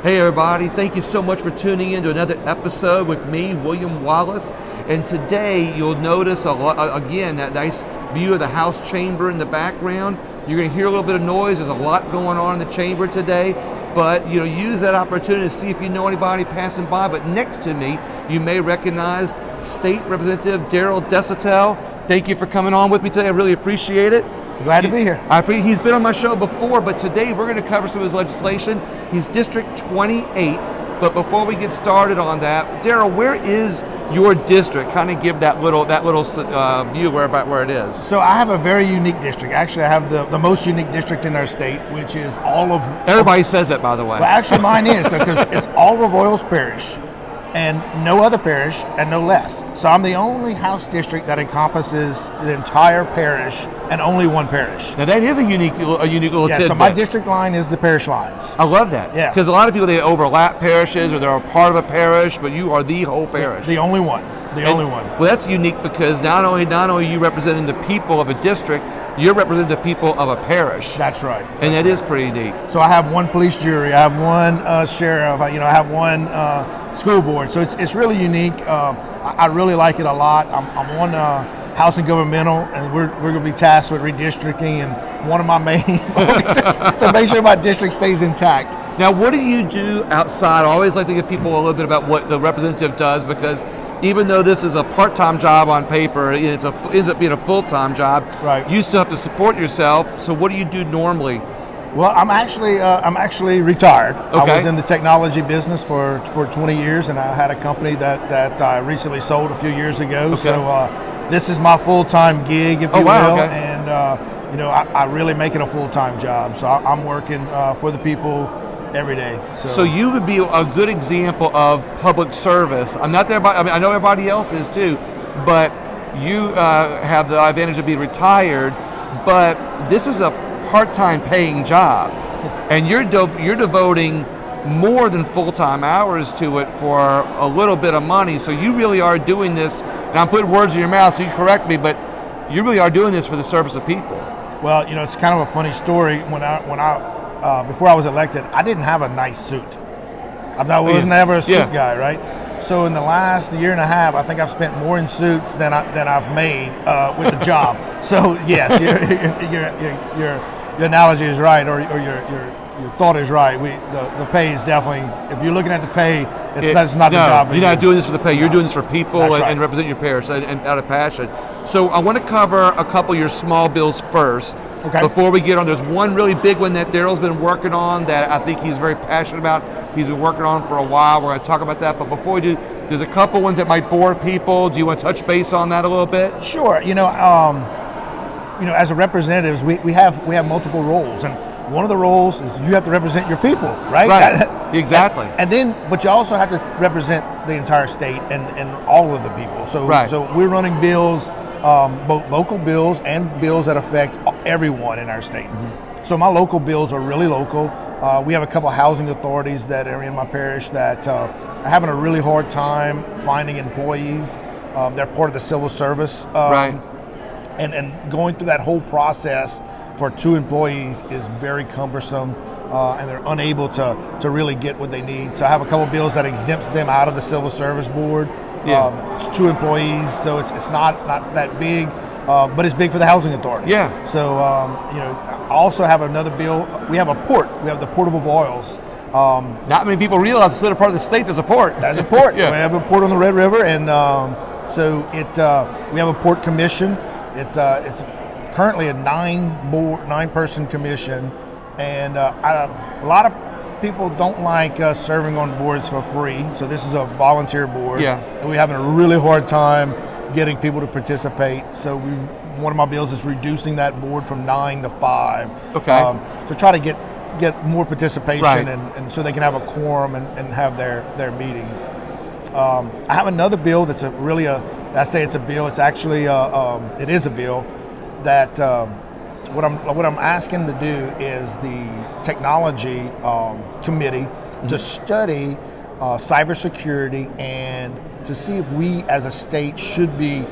Hey everybody, thank you so much for tuning in to another episode with me, William Wallace. And today you'll notice again that nice view of the House chamber in the background. You're going to hear a little bit of noise. There's a lot going on in the chamber today, but use that opportunity to see if you know anybody passing by. But next to me, you may recognize State Representative Daryl Deshotel. Thank you for coming on with me today. I really appreciate it. Glad to be here. He's been on my show before, but today we're going to cover some of his legislation. He's District 28, but before we get started on that, Daryl, where is your district? Kind of give that little view about where it is. So I have a very unique district. Actually, I have the most unique district in our state, which is all of... Everybody says that, by the way. Well, actually mine is, because it's all of Royals Parish, and no other parish, and no less. So I'm the only House district that encompasses the entire parish and only one parish. Now that is a unique little tidbit. So my district line is the parish lines. I love that. Yeah. Because a lot of people, they overlap parishes or they're a part of a parish, but you are the whole parish. The only one. Only one. Well, that's unique because not only are you representing the people of a district, you're representing the people of a parish. That's right. And that is pretty neat. So I have one police jury, I have one sheriff, I have one school board. So it's really unique. I really like it a lot. I'm on House and Governmental, and we're going to be tasked with redistricting, and one of my main to make sure my district stays intact. Now, what do you do outside? I always like to give people a little bit about what the representative does, because even though this is a part-time job on paper, ends up being a full-time job. Right. You still have to support yourself. So what do you do normally? Well, I'm actually retired. Okay. I was in the technology business for 20 years, and I had a company that I recently sold a few years ago. Okay. So this is my full-time gig, if you will. Okay. And I really make it a full-time job. So I'm working for the people every day. So you would be a good example of public service. I'm not there, I know everybody else is too, but you have the advantage of being retired, but this is a part-time paying job, and you're devoting more than full-time hours to it for a little bit of money. So you really are doing this, and I'm putting words in your mouth, so you correct me, but you really are doing this for the service of people. Well, it's kind of a funny story. Before I was elected, I didn't have a nice suit. I was never a suit guy, right? So in the last year and a half, I think I've spent more in suits than I've made with the job. So yes, your analogy is right, or your thought is right. The pay is definitely, if you're looking at the pay, that's not the job for you. You're not doing this for the pay. You're doing this for people and represent your parish and out of passion. So I want to cover a couple of your small bills first. Okay. Before we get on, there's one really big one that Daryl's been working on that I think he's very passionate about. He's been working on for a while. We're going to talk about that. But before we do, there's a couple ones that might bore people. Do you want to touch base on that a little bit? Sure. As a representatives, we have multiple roles, and one of the roles is you have to represent your people, right? Right. Exactly. But you also have to represent the entire state and all of the people. So we're running bills, both local bills and bills that affect everyone in our state. Mm-hmm. So my local bills are really local. We have a couple of housing authorities that are in my parish that are having a really hard time finding employees. They're part of the civil service. Right. And going through that whole process for 2 employees is very cumbersome, and they're unable to really get what they need. So I have a couple of bills that exempts them out of the civil service board. Yeah. It's 2 employees, so it's not that big, but it's big for the housing authority. Yeah. So I also have another bill. We have a port. We have the Port of Oils. Not many people realize instead of part of the state, there's a port. There's a port. Yeah. We have a port on the Red River, and we have a port commission. It's currently a 9-person commission, and a lot of people don't like serving on boards for free. So this is a volunteer board, and we're having a really hard time getting people to participate. So one of my bills is reducing that board from 9 to 5. Okay. To try to get more participation, right. and so they can have a quorum and have their meetings. I have another bill that's I say it's a bill. It's actually it is a bill that what I'm asking to do is the technology committee to study cybersecurity and to see if we as a state should be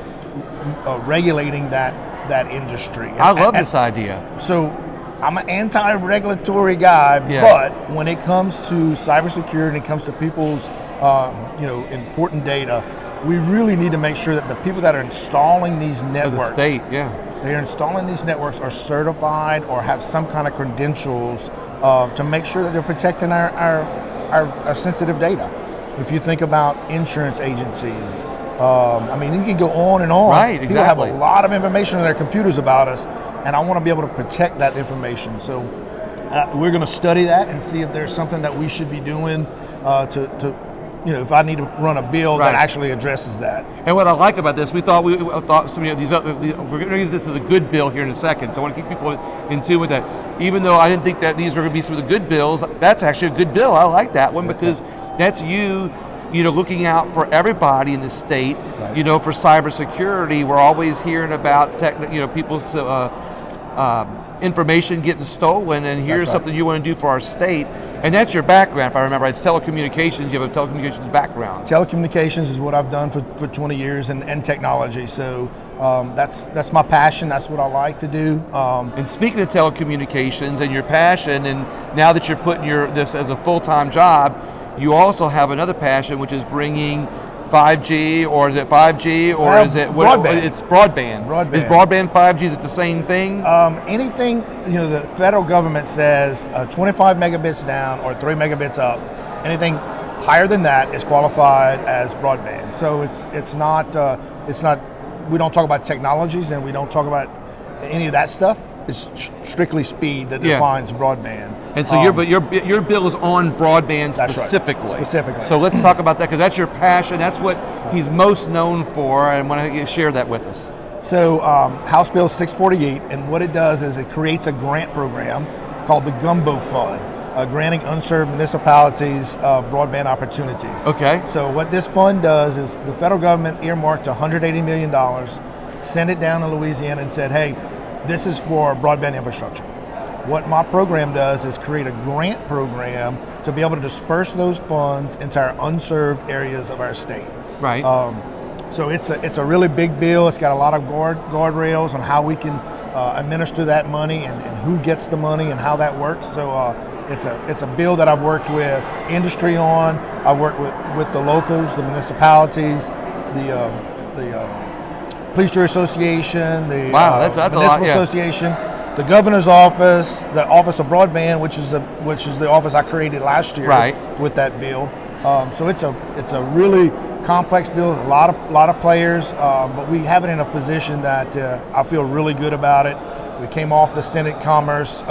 regulating that industry. I love this idea. So I'm an anti-regulatory guy, but when it comes to cybersecurity and it comes to people's important data, we really need to make sure that the people that are installing these networks, as a state, they're installing these networks are certified or have some kind of credentials to make sure that they're protecting our sensitive data. If you think about insurance agencies, you can go on and on. Right, exactly. People have a lot of information on their computers about us, and I want to be able to protect that information. So we're going to study that and see if there's something that we should be doing if I need to run a bill that actually addresses that. And what I like about this, we thought some of these other, we're going to get to the good bill here in a second, so I want to keep people in tune with that. Even though I didn't think that these were going to be some of the good bills, that's actually a good bill. I like that one because that's you looking out for everybody in the state. Right. For cybersecurity, we're always hearing about people's information getting stolen, and here's something you want to do for our state. And that's your background, if I remember. It's telecommunications. You have a telecommunications background. Telecommunications is what I've done for 20 years, and technology. So that's my passion. That's what I like to do. And speaking of telecommunications and your passion, and now that you're putting this as a full-time job, you also have another passion, which is bringing 5G, or is it 5G, or is it broadband? It's broadband. Is broadband 5G? Is it the same thing? Anything the federal government says 25 megabits down or 3 megabits up, anything higher than that is qualified as broadband. So it's not. We don't talk about technologies, and we don't talk about any of that stuff. It's strictly speed that defines broadband. And so your bill is on broadband specifically. Right. Specifically. So let's talk about that, because that's your passion. That's what he's most known for, and I want to share that with us. So House Bill 648, and what it does is it creates a grant program called the Gumbo Fund, granting unserved municipalities broadband opportunities. Okay. So what this fund does is the federal government earmarked $180 million, sent it down to Louisiana and said, hey, this is for broadband infrastructure. What my program does is create a grant program to be able to disperse those funds into our unserved areas of our state. Right. So it's a really big bill. It's got a lot of guardrails on how we can administer that money and who gets the money and how that works. So it's a bill that I've worked with industry on. I've worked with the locals, the municipalities, the Police Jury Association, the Municipal Association, the Governor's Office, the Office of Broadband, which is the office I created last year with that bill. So it's a really complex bill, a lot of players, but we have it in a position that I feel really good about it. We came off the Senate Commerce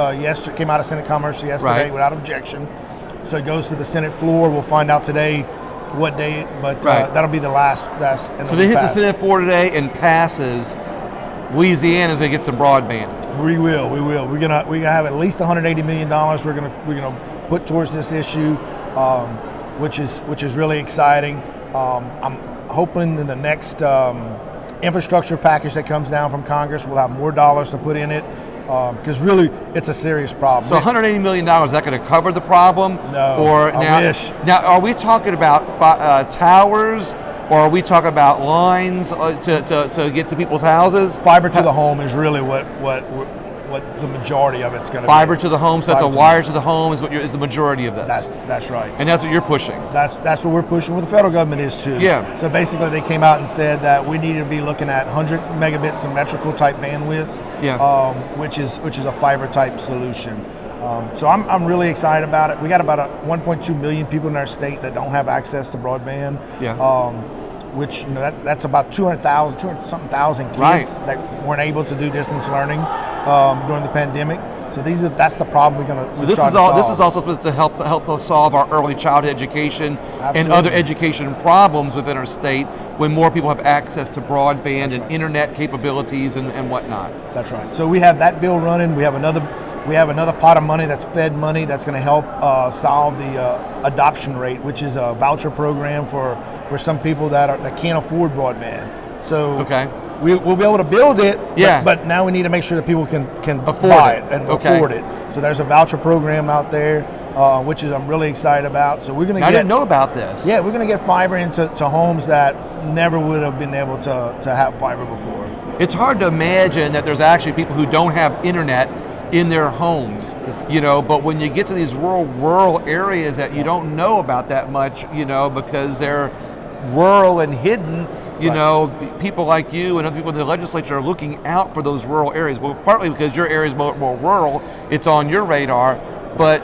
came out of Senate Commerce yesterday without objection. So it goes to the Senate floor. We'll find out today what day, but that'll be the last. So if it hits the Senate floor today and passes, Louisiana's gonna get some broadband. We will. We're gonna have at least $180 million. We're gonna put towards this issue, which is really exciting. I'm hoping in the next infrastructure package that comes down from Congress, we'll have more dollars to put in it. Because really, it's a serious problem. So $180 million, is that going to cover the problem? No, I wish. Now, are we talking about towers, or are we talking about lines to get to people's houses? Fiber to the home is really what the majority of it's going to be. Fiber to the home, so that's a wire to the home is the majority of this. That's right. And that's what you're pushing. That's what we're pushing, what the federal government is too. Yeah. So basically they came out and said that we need to be looking at 100 megabits symmetrical type bandwidths, which is a fiber type solution. So I'm really excited about it. We got about 1.2 million people in our state that don't have access to broadband. Which that's about 200,000 kids that weren't able to do distance learning during the pandemic. So that's the problem we're going to. So this is also supposed to help us solve our early childhood education and other education problems within our state when more people have access to broadband and internet capabilities and whatnot. That's right. So we have that bill running. We have another pot of money that's Fed money that's going to help solve the adoption rate, which is a voucher program for some people that can't afford broadband. So we'll be able to build it, but now we need to make sure that people can buy it and afford it. So there's a voucher program out there, which I'm really excited about. So we're going to I didn't know about this. Yeah, we're going to get fiber into homes that never would have been able to have fiber before. It's hard to imagine that there's actually people who don't have internet in their homes, but when you get to these rural areas that you don't know about that much, because they're rural and hidden, people like you and other people in the legislature are looking out for those rural areas. Well, partly because your area is more rural, it's on your radar, but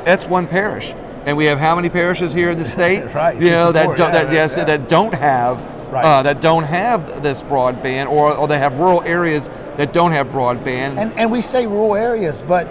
that's one parish. And we have how many parishes here in the state? Right. That don't have that don't have this broadband, or they have rural areas that don't have broadband. And we say rural areas, but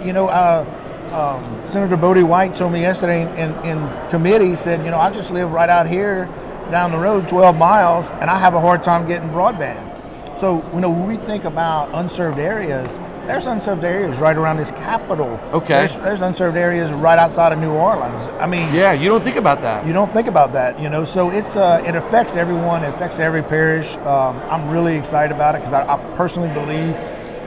Senator Bodie White told me yesterday in committee, said, I just live right out here down the road 12 miles, and I have a hard time getting broadband. So when we think about unserved areas, there's unserved areas right around this capital. Okay. There's unserved areas right outside of New Orleans. I mean, yeah, you don't think about that. You don't think about that, So it's it affects everyone. It affects every parish. I'm really excited about it because I personally believe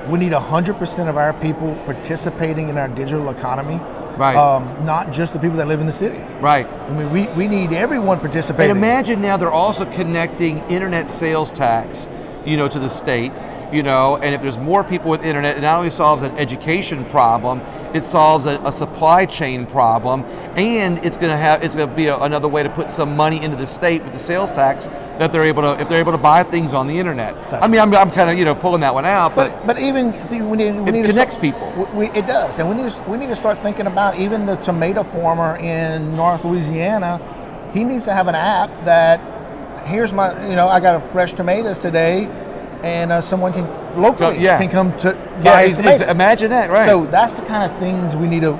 we need 100% of our people participating in our digital economy. Right. Not just the people that live in the city. Right. I mean, we need everyone participating. And imagine now they're also connecting internet sales tax, to the state. And if there's more people with internet, it not only solves an education problem, it solves a supply chain problem, and it's going to be another way to put some money into the state with the sales tax that if they're able to buy things on the internet. I mean, I'm kind of pulling that one out, but even we need connects people. It does, and we need to start thinking about even the tomato farmer in North Louisiana. He needs to have an app that here's my I got a fresh tomatoes today. And someone can come to buy his tomatoes. Imagine that, right? So that's the kind of things we need to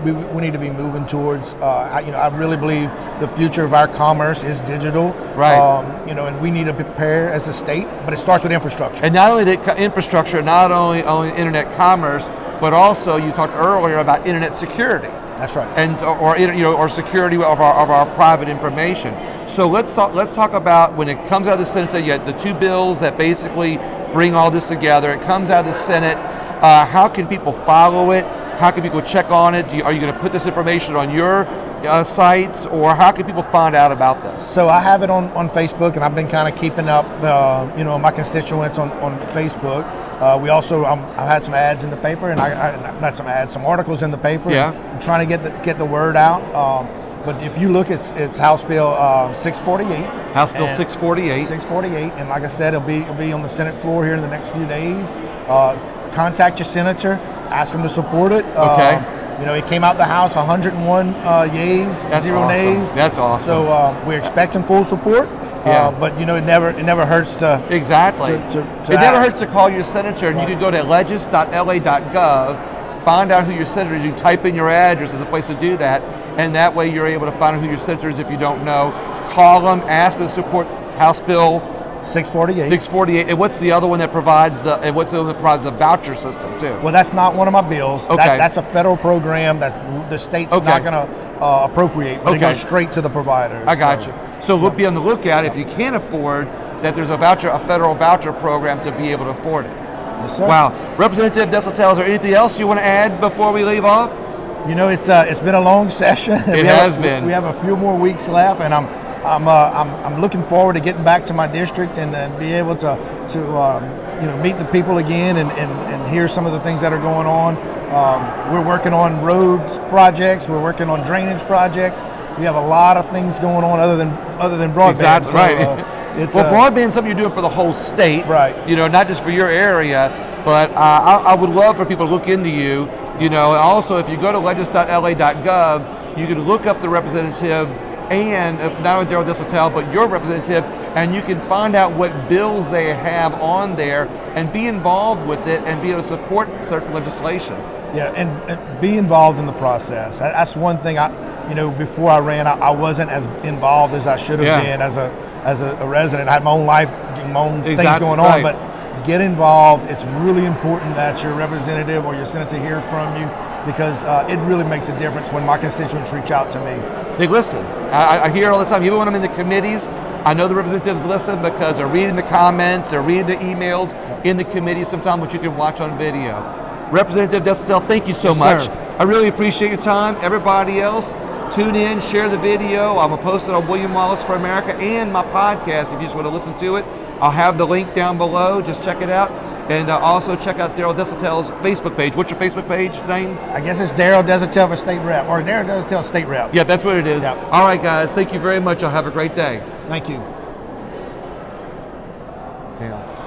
be moving towards. I really believe the future of our commerce is digital, right? And we need to prepare as a state, but it starts with infrastructure. And not only the infrastructure, not only internet commerce, but also you talked earlier about internet security. That's right. And or security of our private information. So let's talk about when it comes out of the Senate. You had the two bills that basically bring all this together. It comes out of the Senate. How can people follow it? How can people check on it? Are you going to put this information on your sites, or how can people find out about this? So I have it on Facebook, and I've been kind of keeping up, my constituents on Facebook. We also, I've had some ads in the paper, and not some ads, some articles in the paper. Yeah. I'm trying to get the word out. But if you look, it's House Bill 648. House Bill 648. 648, and like I said, it'll be on the Senate floor here in the next few days. Contact your senator, ask them to support it. Okay. It came out the House 101 yays, That's 0 awesome. nays. That's awesome. So we're expecting full support. Yeah. But it never hurts to exactly. It never hurts to call your senator, and right. You can go to legis.la.gov, find out who your senator is. You type in your address as a place to do that, and that way you're able to find out who your senator is if you don't know. Call them, ask them to support House Bill 648. 648. And what's the other one that provides the voucher system too? Well, that's not one of my bills. Okay. That's a federal program that the state's not going to appropriate, but it goes straight to the providers. I got you. So be on the lookout if you can't afford that. There's a federal voucher program to be able to afford it. Yes, sir. Wow, Representative Deshotel, is there anything else you want to add before we leave off? It's been a long session. It has been. We have a few more weeks left, and I'm looking forward to getting back to my district and be able to meet the people again and hear some of the things that are going on. We're working on roads projects. We're working on drainage projects. We have a lot of things going on other than broadband. Exactly, so, right. Broadband is something you're doing for the whole state, right? Not just for your area. But I would love for people to look into you. And also if you go to legis.la.gov, you can look up the representative and not only Daryl Deshotel, but your representative, and you can find out what bills they have on there and be involved with it and be able to support certain legislation. Yeah, and be involved in the process. That's one thing. Before I ran, I wasn't as involved as I should have been as a resident. I had my own life, my own things going on, but get involved. It's really important that your representative or your senator hears from you, because it really makes a difference when my constituents reach out to me. They listen. I hear all the time, even when I'm in the committees, I know the representatives listen because they're reading the comments, they're reading the emails in the committee sometimes, which you can watch on video. Representative Deshotel, thank you so much. Sir. I really appreciate your time. Everybody else, tune in, share the video. I'm going to post it on William Wallace for America and my podcast if you just want to listen to it. I'll have the link down below. Just check it out. And also check out Daryl Deshotel's Facebook page. What's your Facebook page name? I guess it's Daryl Deshotel for State Rep, or Daryl Deshotel State Rep. Yeah, that's what it is. Yep. All right, guys. Thank you very much. Y'all have a great day. Thank you. Yeah.